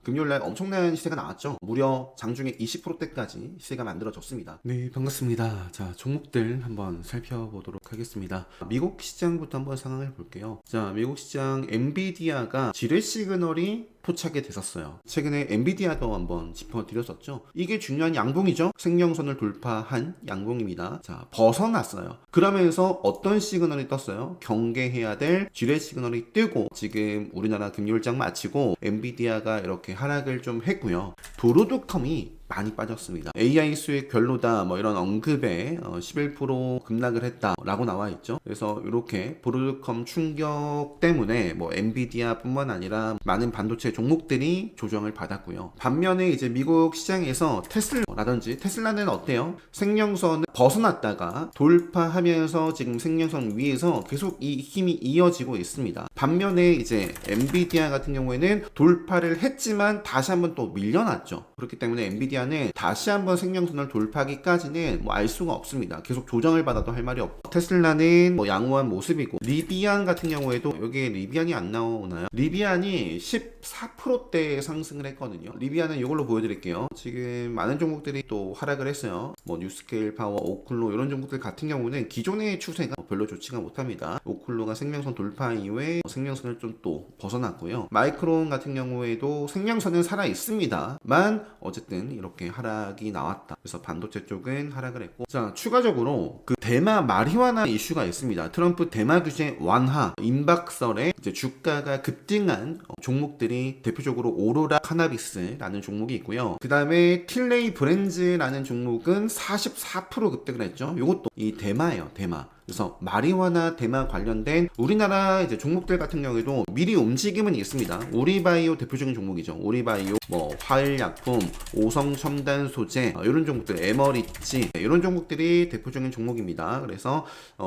금요일날 엄청난 시세가 나왔죠. 무려 장중에 20%대까지 시세가 만들어졌습니다. 네, 반갑습니다. 자, 종목들 한번 살펴보도록 하겠습니다. 미국 시장부터 한번 상황을 볼게요. 자, 미국 시장 엔비디아가 지뢰 시그널이 포착이 됐었어요. 최근에 엔비디아도 한번 짚어드렸었죠. 이게 중요한 양봉이죠. 생명선을 돌파한 양봉입니다. 자, 벗어났어요. 그러면서 어떤 시그널이 떴어요? 경계해야 될 지뢰 시그널이 뜨고 지금 우리나라 금요일장 마치고 엔비디아가 이렇게 하락을 좀 했고요. 브로드컴이 많이 빠졌습니다. AI 수익 별로다 뭐 이런 언급에 11% 급락을 했다라고 나와 있죠. 그래서 이렇게 브로드컴 충격 때문에 뭐 엔비디아뿐만 아니라 많은 반도체 종목들이 조정을 받았고요. 반면에 이제 미국 시장에서 테슬라라든지 테슬라는 어때요? 생명선을 벗어났다가 돌파하면서 지금 생명선 위에서 계속 이 힘이 이어지고 있습니다. 반면에 이제 엔비디아 같은 경우에는 돌파를 했지만 다시 한번 또 밀려났죠. 그렇기 때문에 엔비디아는 다시 한번 생명선을 돌파하기까지는 뭐 알 수가 없습니다. 계속 조정을 받아도 할 말이 없고 테슬라는 뭐 양호한 모습이고 리비안 같은 경우에도 여기에 리비안이 안 나오나요? 리비안이 14%대 상승을 했거든요. 리비안은 이걸로 보여드릴게요. 지금 많은 종목들이 또 하락을 했어요. 뭐 뉴스케일 파워, 오클로 이런 종목들 같은 경우는 기존의 추세가 별로 좋지가 못합니다. 오클로가 생명선 돌파 이후에 생명선을 좀 또 벗어났고요. 마이크론 같은 경우에도 생명선은 살아 있습니다만 어쨌든 이렇게 하락이 나왔다. 그래서 반도체 쪽은 하락을 했고, 자, 추가적으로 그 대마 마리화나 이슈가 있습니다. 트럼프 대마 규제 완화 임박설에 이제 주가가 급등한 종목들이 대표적으로 오로라 카나비스라는 종목이 있고요. 그 다음에 틸레이 브랜즈라는 종목은 44% 급등을 했죠. 이것도 이 대마예요, 대마. 그래서 마리화나 대마 관련된 우리나라 이제 종목들 같은 경우에도 미리 움직임은 있습니다. 오리바이오 대표적인 종목이죠. 오리바이오, 뭐 화일약품, 오성첨단 소재 이런 종목들, 에머리지 이런 종목들이 대표적인 종목입니다. 그래서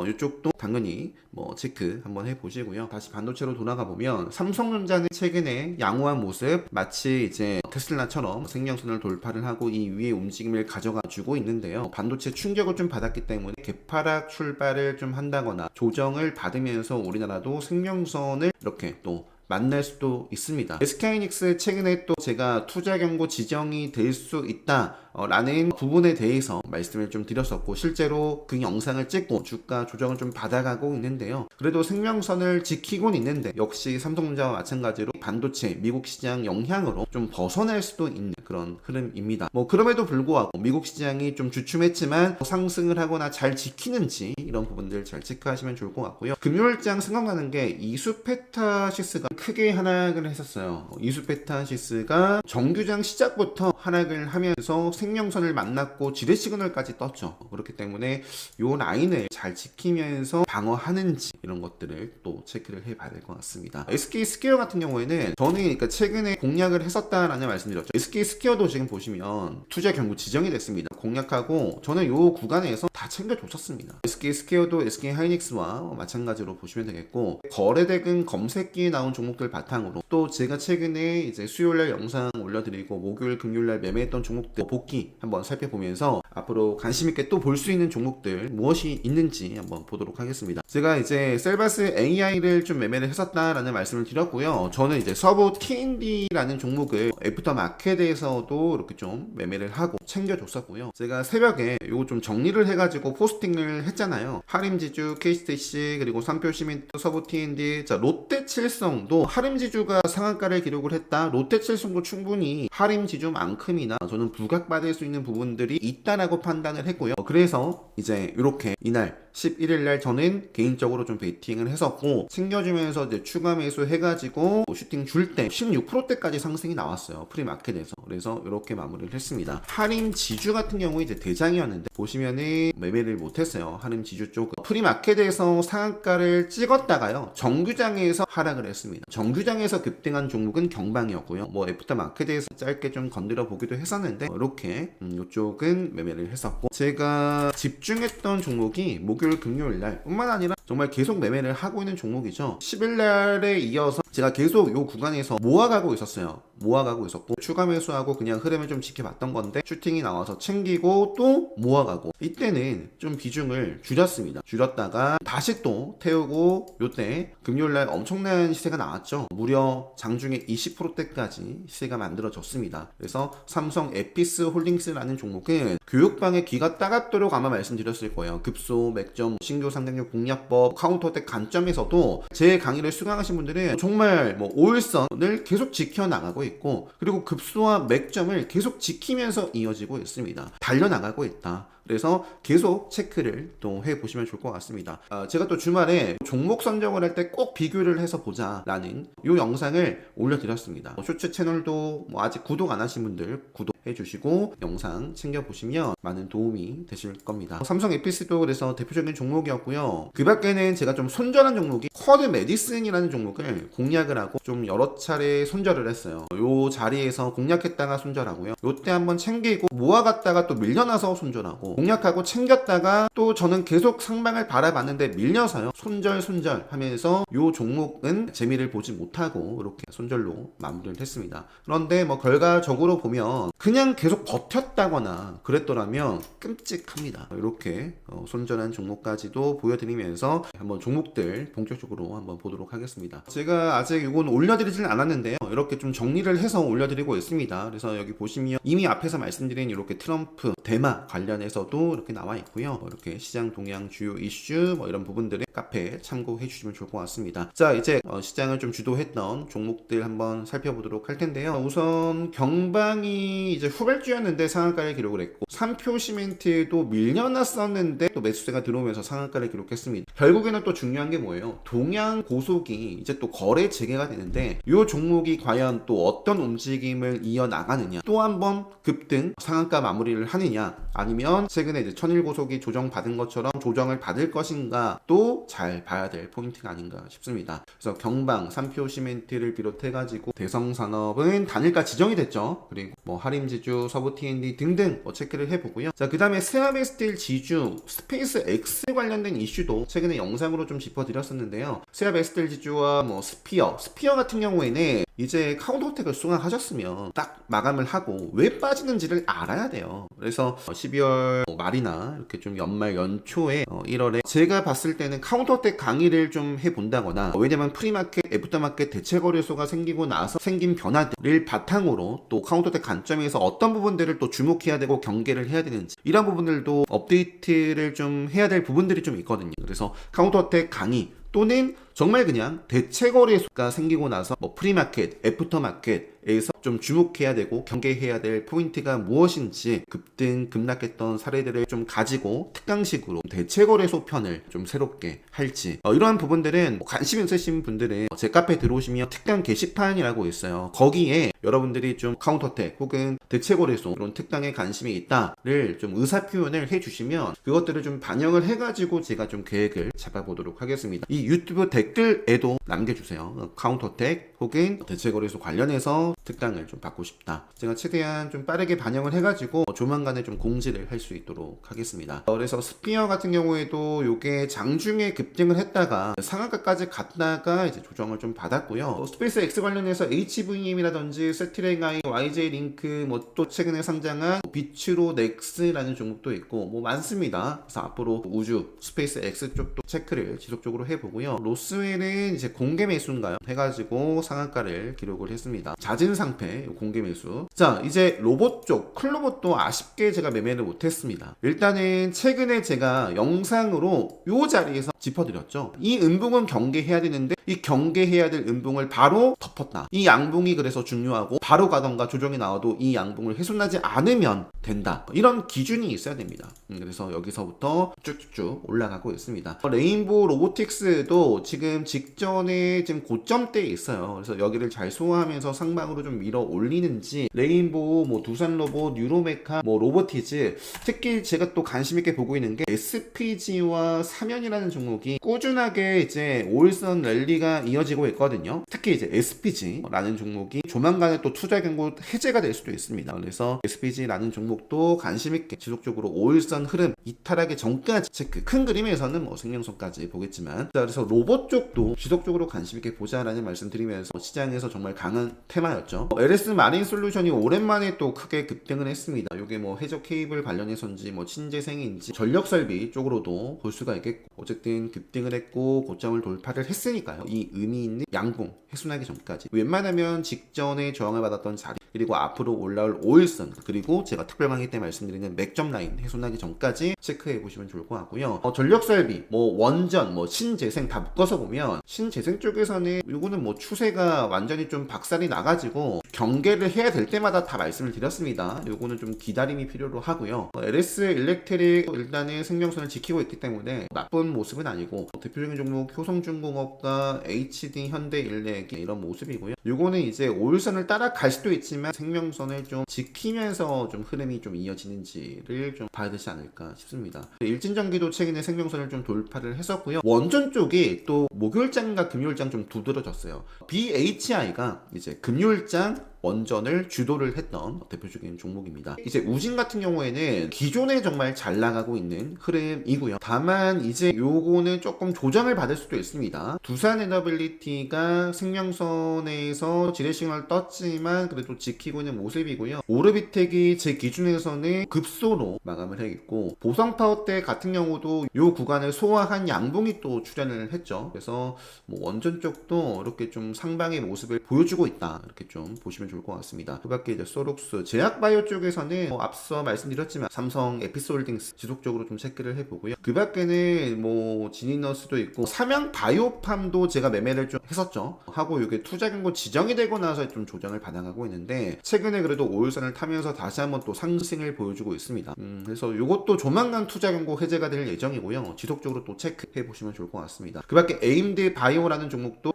이쪽도 당연히 뭐 체크 한번 해보시고요. 다시 반도체로 돌아가 보면 삼성전자는 최근에 양호한 모습, 마치 이제 테슬라처럼 생명선을 돌파를 하고 이 위에 움직임을 가져가 주고 있는데요. 반도체 충격을 좀 받았기 때문에 개파락 출발을 좀 한다거나 조정을 받으면서 우리나라도 생명선을 이렇게 또 만날 수도 있습니다. SK하이닉스 최근에 또 제가 투자 경고 지정이 될 수 있다 라는 부분에 대해서 말씀을 좀 드렸었고 실제로 그 영상을 찍고 주가 조정을 좀 받아가고 있는데요. 그래도 생명선을 지키고는 있는데 역시 삼성전자와 마찬가지로 반도체 미국 시장 영향으로 좀 벗어날 수도 있는 그런 흐름입니다. 뭐 그럼에도 불구하고 미국 시장이 좀 주춤했지만 상승을 하거나 잘 지키는지 이런 부분들 잘 체크하시면 좋을 것 같고요. 금요일장 생각나는 게 이수페타시스가 크게 하락을 했었어요. 이수페타시스가 정규장 시작부터 하락을 하면서 생명선을 만났고 지뢰 시그널까지 떴죠. 그렇기 때문에 이 라인을 잘 지키면서 방어하는지 이런 것들을 또 체크를 해봐야 될 것 같습니다. SK 스퀘어 같은 경우에는 저는 그러니까 최근에 공략을 했었다라는 말씀드렸죠. SK 스퀘어도 지금 보시면 투자 경고 지정이 됐습니다. 공략하고 저는 이 구간에서 다 챙겨줬었습니다. SK 스퀘어도 SK 하이닉스와 마찬가지로 보시면 되겠고 거래대금 검색기에 나온 종목들 바탕으로 또 제가 최근에 이제 수요일날 영상 올려드리고 목요일 금요일날 매매했던 종목들 복귀 한번 살펴보면서 앞으로 관심있게 또 볼 수 있는 종목들 무엇이 있는지 한번 보도록 하겠습니다. 제가 이제 셀바스 AI를 좀 매매를 했었다라는 말씀을 드렸고요. 저는 이제 서브 T&D라는 종목을 애프터마켓에서도 이렇게 좀 매매를 하고 챙겨줬었고요. 제가 새벽에 이거 좀 정리를 해가지고 포스팅을 했잖아요. 하림지주, KCTC 그리고 삼표시멘트, 서브 T&D, 자 롯데칠성도 하림지주가 상한가를 기록을 했다. 롯데칠성도 충분히 하림지주만큼이나 저는 부각받을 수 있는 부분들이 있다라고 판단을 했고요. 그래서 이제 이렇게 이날 11일날 저는 개인적으로 좀 베이팅을 했었고 챙겨주면서 이제 추가 매수 해가지고 슈팅 줄 때 16%대까지 상승이 나왔어요. 프리마켓에서. 그래서 이렇게 마무리를 했습니다. 하림지주 같은 경우에 이제 대장이었는데 보시면은 매매를 못했어요. 하림지주 쪽은 프리마켓에서 상한가를 찍었다가요 정규장에서 하락을 했습니다. 정규장에서 급등한 종목은 경방이었고요. 뭐 애프터마켓에서 짧게 좀 건드려 보기도 했었는데 이렇게 이쪽은 매매를 했었고 제가 제가 집중했던 종목이 목요일 금요일 날 뿐만 아니라 정말 계속 매매를 하고 있는 종목이죠. 10일 날에 이어서 제가 계속 이 구간에서 모아가고 있었어요. 모아가고 있었고 추가 매수하고 그냥 흐름을 좀 지켜봤던 건데 슈팅이 나와서 챙기고 또 모아가고 이때는 좀 비중을 줄였습니다. 줄였다가 다시 또 태우고 요때 금요일날 엄청난 시세가 나왔죠. 무려 장중에 20%대까지 시세가 만들어졌습니다. 그래서 삼성 에피스 홀딩스라는 종목은 교육방에 귀가 따갑도록 아마 말씀드렸을 거예요. 급소, 맥점, 신규 상장력 공략법, 카운터택 관점에서도 제 강의를 수강하신 분들은 정말 5일선을 계속 지켜나가고 있고 그리고 급소와 맥점을 계속 지키면서 이어지고 있습니다. 달려나가고 있다. 그래서 계속 체크를 또 해보시면 좋을 것 같습니다. 제가 또 주말에 종목 선정을 할 때 꼭 비교를 해서 보자 라는 이 영상을 올려드렸습니다. 쇼츠 채널도 아직 구독 안 하신 분들 구독해 주시고 영상 챙겨보시면 많은 도움이 되실 겁니다. 삼성 에피스도 그래서 대표적인 종목이었고요. 그 밖에는 제가 좀 손절한 종목이 쿼드 메디슨이라는 종목을 공략을 하고 좀 여러 차례 손절을 했어요. 요 자리에서 공략했다가 손절하고요. 요때 한번 챙기고 모아갔다가 또 밀려나서 손절하고 공략하고 챙겼다가 또 저는 계속 상방을 바라봤는데 밀려서요. 손절 하면서 요 종목은 재미를 보지 못하고 이렇게 손절로 마무리를 했습니다. 그런데 결과적으로 보면 그냥 계속 버텼다거나 그랬더라면 끔찍합니다. 이렇게 손절한 종목까지도 보여드리면서 한번 종목들 본격적으로 한번 보도록 하겠습니다. 제가 아직 이건 올려드리지는 않았는데요. 이렇게 좀 정리를 해서 올려드리고 있습니다. 그래서 여기 보시면 이미 앞에서 말씀드린 이렇게 트럼프 대마 관련해서도 이렇게 나와 있고요. 이렇게 시장 동향 주요 이슈 이런 부분들을 카페에 참고해 주시면 좋을 것 같습니다. 자, 이제 시장을 좀 주도했던 종목들 한번 살펴보도록 할 텐데요. 우선 경방이 이제 후발주였는데 상한가를 기록을 했고 삼표 시멘트도 밀려났었는데 또 매수세가 들어오면서 상한가를 기록했습니다. 결국에는 또 중요한 게 뭐예요? 동양 고속이 이제 또 거래 재개가 되는데 이 종목이 과연 또 어떤 움직임을 이어나가느냐, 또 한번 급등 상한가 마무리를 하느냐, 아니면 최근에 이제 천일고속이 조정받은 것처럼 조정을 받을 것인가 또 잘 봐야 될 포인트가 아닌가 싶습니다. 그래서 경방, 삼표 시멘트를 비롯해가지고 대성산업은 단일가 지정이 됐죠. 그리고 하림지주, 서부 T&D 등등 체크를 해보고요. 자, 그 다음에 스야베스틸 지주, 스페이스 X 관련된 이슈도 최근에 영상으로 좀 짚어드렸었는데요. 스야베스틸 지주와 스피어 같은 경우에는 이제 카운터택을 수강하셨으면 딱 마감을 하고 왜 빠지는지를 알아야 돼요. 그래서 12월 말이나 이렇게 좀 연말 연초에 1월에 제가 봤을 때는 카운터택 강의를 좀 해본다거나, 왜냐면 프리마켓, 애프터마켓 대체거래소가 생기고 나서 생긴 변화들을 바탕으로 또 카운터택 관점에서 어떤 부분들을 또 주목해야 되고 경계를 해야 되는지 이런 부분들도 업데이트를 좀 해야 될 부분들이 좀 있거든요. 그래서 카운터택 강의 또는 정말 그냥 대체거래소가 생기고 나서 프리마켓, 애프터마켓에서 좀 주목해야 되고 경계해야 될 포인트가 무엇인지 급등, 급락했던 사례들을 좀 가지고 특강식으로 대체거래소 편을 좀 새롭게 할지 이러한 부분들은 관심 있으신 분들은 제 카페에 들어오시면 특강 게시판이라고 있어요. 거기에 여러분들이 좀 카운터택 혹은 대체거래소 이런 특강에 관심이 있다를 좀 의사표현을 해주시면 그것들을 좀 반영을 해가지고 제가 좀 계획을 잡아보도록 하겠습니다. 이 유튜브 댓글에도 남겨주세요. 카운터택 혹은 대체거래소 관련해서 특강을 좀 받고 싶다. 제가 최대한 좀 빠르게 반영을 해가지고 조만간에 좀 공지를 할 수 있도록 하겠습니다. 그래서 스피어 같은 경우에도 요게 장중에 급등을 했다가 상한가까지 갔다가 이제 조정을 좀 받았고요. 스페이스 X 관련해서 HVM이라든지 세트랭아이, YJ링크, 또 최근에 상장한 비츠로 넥스라는 종목도 있고 많습니다. 그래서 앞으로 우주, 스페이스 X 쪽도 체크를 지속적으로 해보고요. 로스웰은 이제 공개 매수인가요? 해가지고 상한가를 기록을 했습니다. 잦은 상태 공개 매수. 자, 이제 로봇 쪽 클로봇도 아쉽게 제가 매매를 못했습니다. 일단은 최근에 제가 영상으로 이 자리에서 짚어드렸죠. 이 음봉은 경계해야 되는데 이 경계해야 될 음봉을 바로 덮었다. 이 양봉이 그래서 중요하고 바로 가던가 조정이 나와도 이 양봉을 훼손하지 않으면 된다. 이런 기준이 있어야 됩니다. 그래서 여기서부터 쭉쭉쭉 올라가고 있습니다. 레인보우 로보틱스도 지금 지금 직전에 지금 고점대에 있어요. 그래서 여기를 잘 소화하면서 상방으로 좀 밀어 올리는지, 레인보우, 뭐 두산로봇, 유로메카, 뭐 로보티즈, 특히 제가 또 관심 있게 보고 있는 게 SPG와 사면이라는 종목이 꾸준하게 이제 5일선 랠리가 이어지고 있거든요. 특히 이제 SPG라는 종목이 조만간에 또 투자 경고 해제가 될 수도 있습니다. 그래서 SPG라는 종목도 관심 있게 지속적으로 5일선 흐름 이탈하기 전까지 체크. 큰 그림에서는 뭐 생명선까지 보겠지만, 자, 그래서 로봇 쪽도 지속적으로 관심 있게 보자라는 말씀 드리면서 시장에서 정말 강한 테마였죠. LS 마린 솔루션이 오랜만에 또 크게 급등을 했습니다. 이게 뭐 해적 케이블 관련해서인지 뭐 신재생인지 전력 설비 쪽으로도 볼 수가 있겠고, 어쨌든 급등을 했고 고점을 돌파를 했으니까요. 이 의미 있는 양봉 해소하기 전까지 웬만하면 직전에 저항을 받았던 자리, 그리고 앞으로 올라올 5일선, 그리고 제가 특별 강의 때 말씀드리는 맥점 라인 해소하기 전까지 체크해 보시면 좋을 것 같고요. 전력 설비, 뭐 원전, 뭐 신재생 다 묶어서 보면 신재생 쪽에서는 이거는 뭐 추세가 완전히 좀 박살이 나가지고 경계를 해야 될 때마다 다 말씀을 드렸습니다. 요거는 좀 기다림이 필요로 하고요. LS 일렉트릭 일단은 생명선을 지키고 있기 때문에 나쁜 모습은 아니고, 대표적인 종목 효성중공업과 HD 현대일렉 이런 모습이고요. 요거는 이제 5일선을 따라갈 수도 있지만 생명선을 좀 지키면서 좀 흐름이 좀 이어지는지를 좀 봐야 되지 않을까 싶습니다. 일진전기도 최근에 생명선을 좀 돌파를 했었고요. 원전 쪽이 또 목요일장과 금요일장 좀 두드러졌어요. BHI가 이제 금요일장 원전을 주도를 했던 대표적인 종목입니다. 이제 우진 같은 경우에는 기존에 정말 잘 나가고 있는 흐름이고요. 다만 이제 요거는 조금 조정을 받을 수도 있습니다. 두산 에너빌리티가 생명선에서 지뢰 시그널 떴지만 그래도 지키고 있는 모습이고요. 오르비텍이 제 기준에서는 급소로 마감을 해있고, 보성파워텍 같은 경우도 요 구간을 소화한 양봉이 또 출현을 했죠. 그래서 뭐 원전 쪽도 이렇게 좀 상방의 모습을 보여주고 있다, 이렇게 좀 보시면 좋을 것 같습니다. 그 밖에 이제 소록스, 제약바이오 쪽에서는 뭐 앞서 말씀드렸지만 삼성 에피스홀딩스 지속적으로 좀 체크를 해보고요. 그 밖에는 뭐 지니너스도 있고 삼양 바이오팜도 제가 매매를 좀 했었죠. 하고 이게 투자 경고 지정이 되고 나서 좀 조정을 받아가고 있는데, 최근에 그래도 5일선을 타면서 다시 한번 또 상승을 보여주고 있습니다. 그래서 이것도 조만간 투자 경고 해제가 될 예정이고요. 지속적으로 또 체크해 보시면 좋을 것 같습니다. 그 밖에 에임드 바이오라는 종목도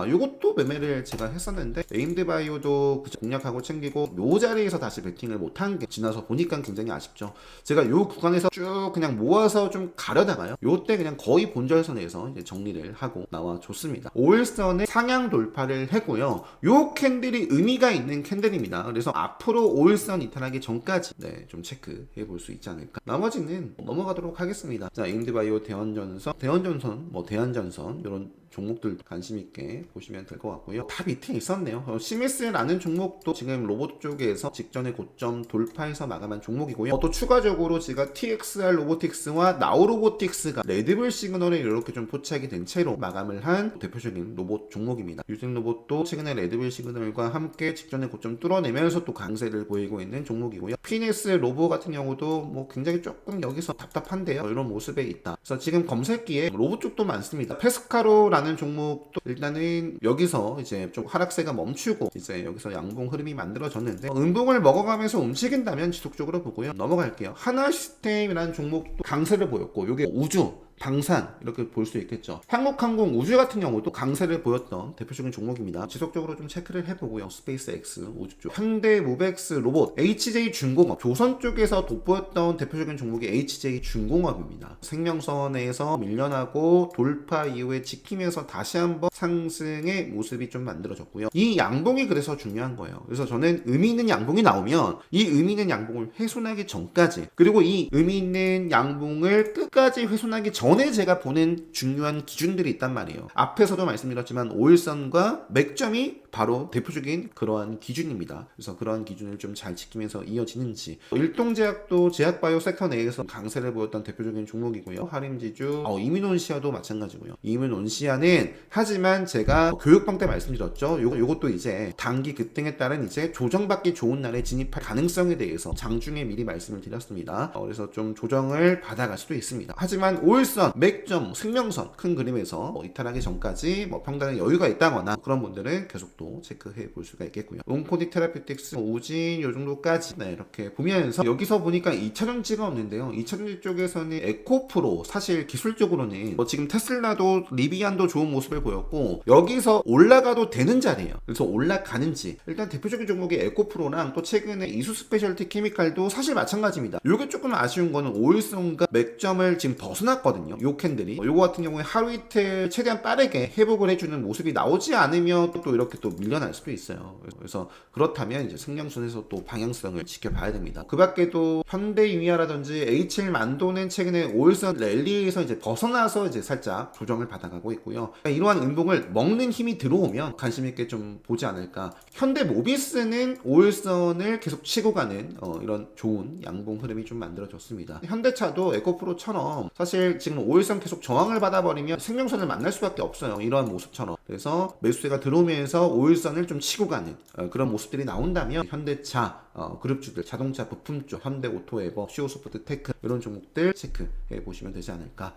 이것도 매매를 제가 했었는데, 에임드 바이오도 공략하고 챙기고 요 자리에서 다시 베팅을 못한 게 지나서 보니까 굉장히 아쉽죠. 제가 요 구간에서 쭉 그냥 모아서 좀 가려다가요, 요때 그냥 거의 본절선에서 이제 정리를 하고 나와줬습니다. 5일선에 상향 돌파를 했고요. 요 캔들이 의미가 있는 캔들입니다. 그래서 앞으로 5일선 이탈하기 전까지 좀 체크해 볼 수 있지 않을까. 나머지는 넘어가도록 하겠습니다. 자, 에임드바이오, 대원전선, 뭐 대한전선 이런 종목들 관심 있게 보시면 될 것 같고요. 다 밑에 있었네요. CMS라는 종목도 지금 로봇 쪽에서 직전에 고점 돌파해서 마감한 종목이고요. 또 추가적으로 제가 TXR 로보틱스와 나우로보틱스가 레드불 시그널에 이렇게 좀 포착이 된 채로 마감을 한 대표적인 로봇 종목입니다. 유진로봇도 최근에 레드불 시그널과 함께 직전에 고점 뚫어내면서 또 강세를 보이고 있는 종목이고요. 피네스 로보 같은 경우도 뭐 굉장히 조금 여기서 답답한데요, 이런 모습에 있다. 그래서 지금 검색기에 로봇 쪽도 많습니다. 페스카로라는 종목도 일단은 여기서 이제 좀 하락세가 멈추고 이제 여기서 양봉 흐름이 만들어졌는데, 음봉을 먹어가면서 움직인다면 지속적으로 보고요. 넘어갈게요. 하나시스템이라는 종목도 강세를 보였고, 요게 우주, 방산 이렇게 볼 수 있겠죠. 한국항공 우주 같은 경우도 강세를 보였던 대표적인 종목입니다. 지속적으로 좀 체크를 해보고요. 스페이스X 우주 쪽, 현대무벡스 로봇, HJ중공업, 조선 쪽에서 돋보였던 대표적인 종목이 HJ중공업입니다. 생명선에서 밀려나고 돌파 이후에 지키면서 다시 한번 상승의 모습이 좀 만들어졌고요. 이 양봉이 그래서 중요한 거예요. 그래서 저는 의미 있는 양봉이 나오면 이 의미 있는 양봉을 훼손하기 전까지, 그리고 이 의미 있는 양봉을 끝까지 훼손하기 전에 제가 보는 중요한 기준들이 있단 말이에요. 앞에서도 말씀드렸지만 5일선과 맥점이 바로 대표적인 그러한 기준입니다. 그래서 그러한 기준을 좀 잘 지키면서 이어지는지, 일동제약도 제약바이오 섹터 내에서 강세를 보였던 대표적인 종목이고요. 하림지주, 이민온시아도 마찬가지고요. 이민온시아는 하지만 제가 교육방 때 말씀드렸죠. 요것도 이제 단기 급등에 따른 이제 조정받기 좋은 날에 진입할 가능성에 대해서 장중에 미리 말씀을 드렸습니다. 그래서 좀 조정을 받아갈 수도 있습니다. 하지만 5일선 오일선, 맥점, 생명선 큰 그림에서 이탈하기 전까지 평단의 여유가 있다거나 그런 분들은 계속 또 체크해 볼 수가 있겠고요. 온코디 테라피틱스, 오진 요 정도까지 이렇게 보면서 여기서 보니까 2차전지가 없는데요. 2차전지 쪽에서는 에코프로 사실 기술적으로는 지금 테슬라도 리비안도 좋은 모습을 보였고 여기서 올라가도 되는 자리예요. 그래서 올라가는지 일단 대표적인 종목이 에코프로랑 또 최근에 이수 스페셜티 케미칼도 사실 마찬가지입니다. 요게 조금 아쉬운 거는 오일선과 맥점을 지금 벗어났거든요. 요 캔들이 요거 같은 경우에 하루 이틀 최대한 빠르게 회복을 해주는 모습이 나오지 않으면 또 이렇게 또 밀려날 수도 있어요. 그래서 그렇다면 이제 생명선에서 또 방향성을 지켜봐야 됩니다. 그 밖에도 현대유니아라든지 H1만도는 최근에 오일선 랠리에서 이제 벗어나서 이제 살짝 조정을 받아가고 있고요. 그러니까 이러한 음봉을 먹는 힘이 들어오면 관심 있게 좀 보지 않을까. 현대모비스는 오일선을 계속 치고 가는 이런 좋은 양봉 흐름이 좀 만들어졌습니다. 현대차도 에코프로처럼 사실 지금 오일선 계속 저항을 받아버리면 생명선을 만날 수밖에 없어요. 이러한 모습처럼. 그래서 매수세가 들어오면서 오일선을 좀 치고 가는 그런 모습들이 나온다면 현대차 그룹주들, 자동차 부품 쪽, 현대오토에버, 시오소프트테크 이런 종목들 체크해 보시면 되지 않을까.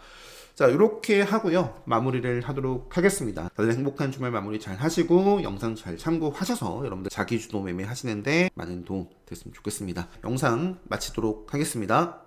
자, 이렇게 하고요. 마무리를 하도록 하겠습니다. 다들 행복한 주말 마무리 잘 하시고 영상 잘 참고하셔서 여러분들 자기 주도 매매 하시는데 많은 도움 됐으면 좋겠습니다. 영상 마치도록 하겠습니다.